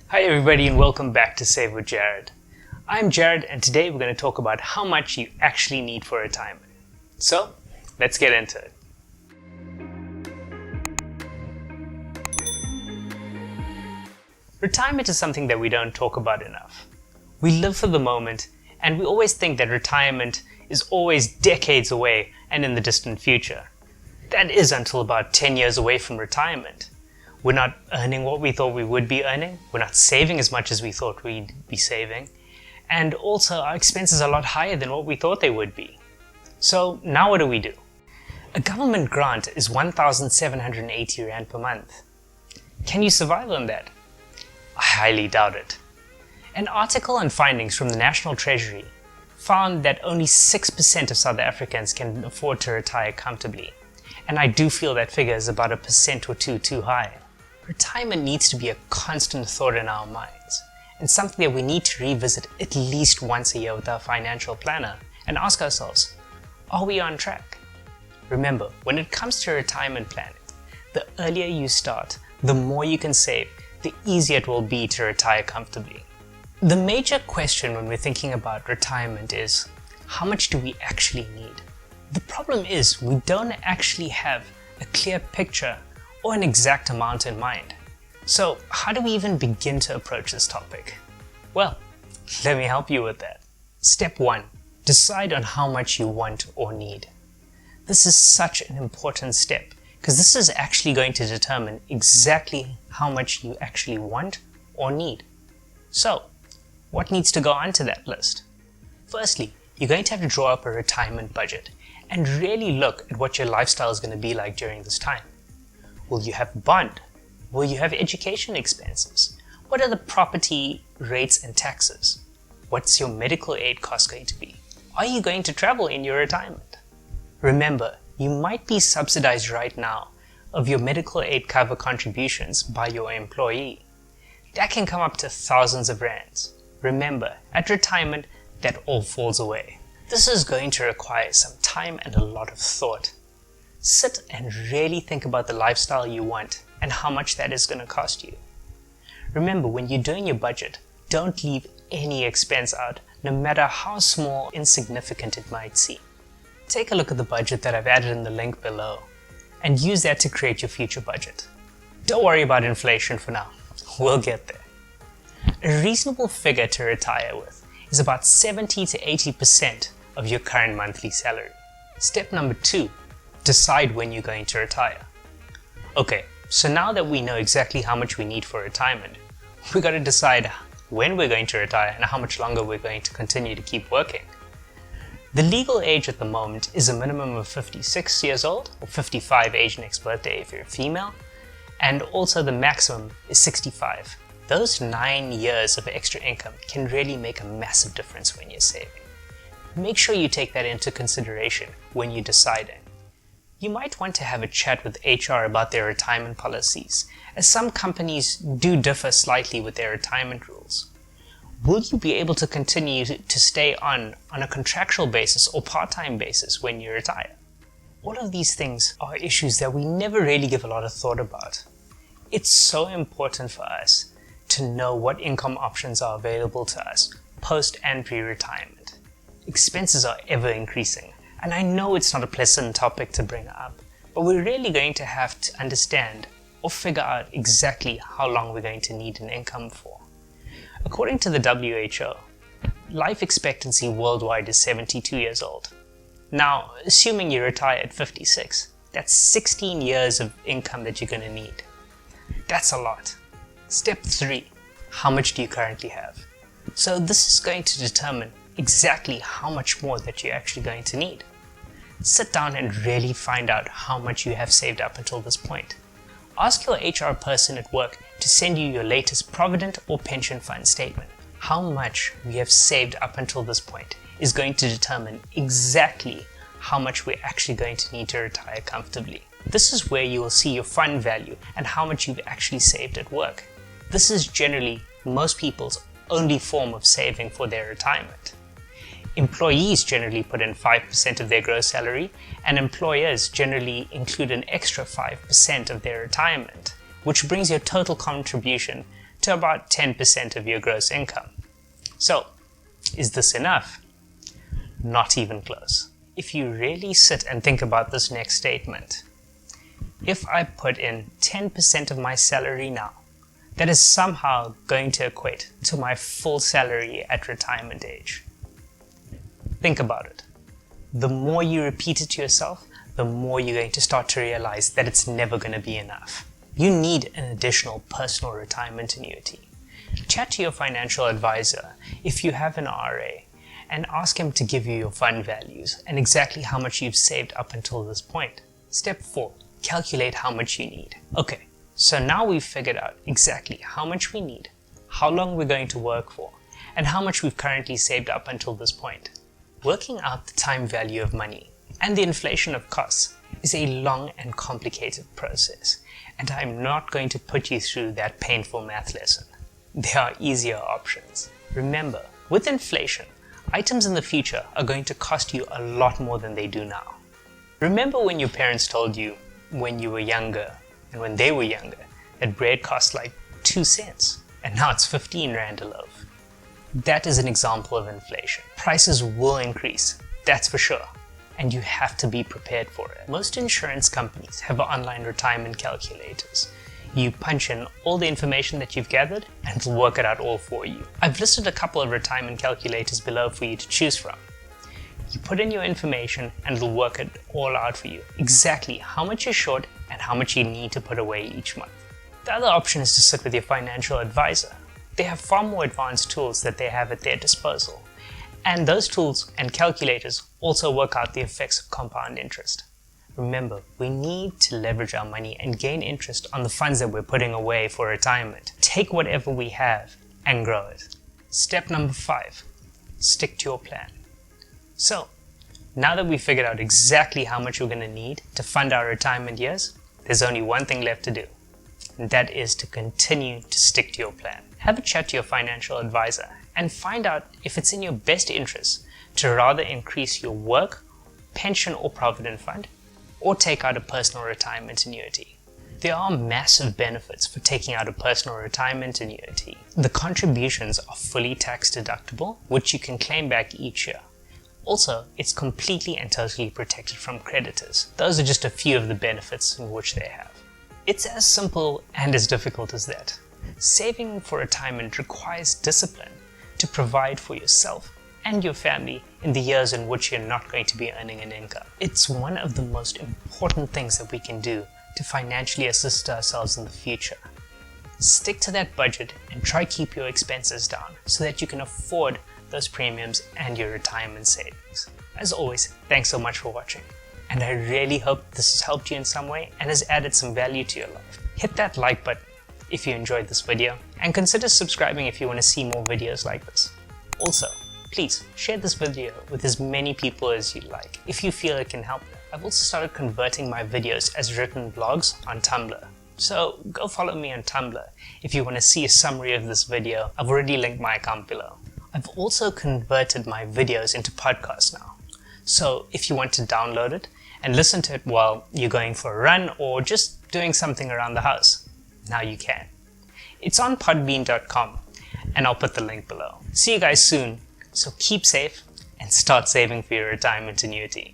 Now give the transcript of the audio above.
Hi everybody and welcome back to Save with Jarod. I'm Jarod and today we're going to talk about how much you actually need for retirement. So, let's get into it. Retirement is something that we don't talk about enough. We live for the moment and we always think that retirement is always decades away and in the distant future. That is until about 10 years away from retirement. We're not earning what we thought we would be earning. We're not saving as much as we thought we'd be saving. And also our expenses are a lot higher than what we thought they would be. So now what do? A government grant is 1,780 Rand per month. Can you survive on that? I highly doubt it. An article on findings from the National Treasury found that only 6% of South Africans can afford to retire comfortably. And I do feel that figure is about 1% or 2% too high. Retirement needs to be a constant thought in our minds, and something that we need to revisit at least once a year with our financial planner and ask ourselves, are we on track? Remember, when it comes to retirement planning, the earlier you start, the more you can save, the easier it will be to retire comfortably. The major question when we're thinking about retirement is, how much do we actually need? The problem is we don't actually have a clear picture or an exact amount in mind. So how do we even begin to approach this topic? Well, let me help you with that. Step 1. Decide on how much you want or need. This is such an important step because this is actually going to determine exactly how much you actually want or need. So, what needs to go onto that list? Firstly, you're going to have to draw up a retirement budget and really look at what your lifestyle is going to be like during this time. Will you have bond? Will you have education expenses? What are the property rates and taxes? What's your medical aid cost going to be? Are you going to travel in your retirement? Remember, you might be subsidized right now of your medical aid cover contributions by your employee. That can come up to thousands of rands. Remember, at retirement, that all falls away. This is going to require some time and a lot of thought. Sit and really think about the lifestyle you want and how much that is going to cost you. Remember, when you're doing your budget, don't leave any expense out, no matter how small or insignificant it might seem. Take a look at the budget that I've added in the link below and use that to create your future budget. Don't worry about inflation for now. We'll get there. A reasonable figure to retire with is about 70 to 80% of your current monthly salary. Step number 2. Decide when you're going to retire. Okay, so now that we know exactly how much we need for retirement, we got to decide when we're going to retire and how much longer we're going to continue to keep working. The legal age at the moment is a minimum of 56 years old, or 55 age next birthday if you're a female, and also the maximum is 65. Those 9 years of extra income can really make a massive difference when you're saving. Make sure you take that into consideration when you're deciding. You might want to have a chat with HR about their retirement policies, as some companies do differ slightly with their retirement rules. Will you be able to continue to stay on a contractual basis or part-time basis when you retire? All of these things are issues that we never really give a lot of thought about. It's so important for us to know what income options are available to us post and pre-retirement. Expenses are ever increasing. And I know it's not a pleasant topic to bring up, but we're really going to have to understand or figure out exactly how long we're going to need an income for. According to the WHO, life expectancy worldwide is 72 years old. Now, assuming you retire at 56, that's 16 years of income that you're going to need. That's a lot. Step 3. How much do you currently have? So this is going to determine exactly how much more that you're actually going to need. Sit down and really find out how much you have saved up until this point. Ask your HR person at work to send you your latest provident or pension fund statement. How much we have saved up until this point is going to determine exactly how much we're actually going to need to retire comfortably. This is where you will see your fund value and how much you've actually saved at work. This is generally most people's only form of saving for their retirement. Employees generally put in 5% of their gross salary, and employers generally include an extra 5% of their retirement, which brings your total contribution to about 10% of your gross income. So, is this enough? Not even close. If you really sit and think about this next statement, if I put in 10% of my salary now, that is somehow going to equate to my full salary at retirement age. Think about it. The more you repeat it to yourself, the more you're going to start to realize that it's never going to be enough. You need an additional personal retirement annuity. Chat to your financial advisor if you have an RA and ask him to give you your fund values and exactly how much you've saved up until this point. Step 4. Calculate how much you need. Okay, so now we've figured out exactly how much we need, how long we're going to work for, and how much we've currently saved up until this point. Working out the time value of money and the inflation of costs is a long and complicated process, and I'm not going to put you through that painful math lesson. There are easier options. Remember, with inflation, items in the future are going to cost you a lot more than they do now. Remember when your parents told you when you were younger and when they were younger that bread cost like 2 cents and now it's 15 Rand a loaf? That is an example of inflation. Prices will increase, that's for sure, and you have to be prepared for it. Most insurance companies have online retirement calculators. You punch in all the information that you've gathered and it'll work it out all for you. I've listed a couple of retirement calculators below for you to choose from. You put in your information and it'll work it all out for you, exactly how much you're short and how much you need to put away each month. The other option is to sit with your financial advisor. They have far more advanced tools that they have at their disposal. And those tools and calculators also work out the effects of compound interest. Remember, we need to leverage our money and gain interest on the funds that we're putting away for retirement. Take whatever we have and grow it. Step number 5, stick to your plan. So, now that we've figured out exactly how much we're going to need to fund our retirement years, there's only one thing left to do, and that is to continue to stick to your plan. Have a chat to your financial advisor and find out if it's in your best interest to rather increase your work, pension or provident fund, or take out a personal retirement annuity. There are massive benefits for taking out a personal retirement annuity. The contributions are fully tax deductible, which you can claim back each year. Also, it's completely and totally protected from creditors. Those are just a few of the benefits in which they have. It's as simple and as difficult as that. Saving for retirement requires discipline to provide for yourself and your family in the years in which you're not going to be earning an income. It's one of the most important things that we can do to financially assist ourselves in the future. Stick to that budget and try keep your expenses down so that you can afford those premiums and your retirement savings. As always, thanks so much for watching, and I really hope this has helped you in some way and has added some value to your life. Hit that like button if you enjoyed this video, and consider subscribing if you want to see more videos like this. Also, please share this video with as many people as you like if you feel it can help them. I've also started converting my videos as written blogs on Tumblr, so go follow me on Tumblr if you want to see a summary of this video. I've already linked my account below. I've also converted my videos into podcasts now, so if you want to download it and listen to it while you're going for a run or just doing something around the house, now you can. It's on podbean.com, and I'll put the link below. See you guys soon, so keep safe and start saving for your retirement annuity.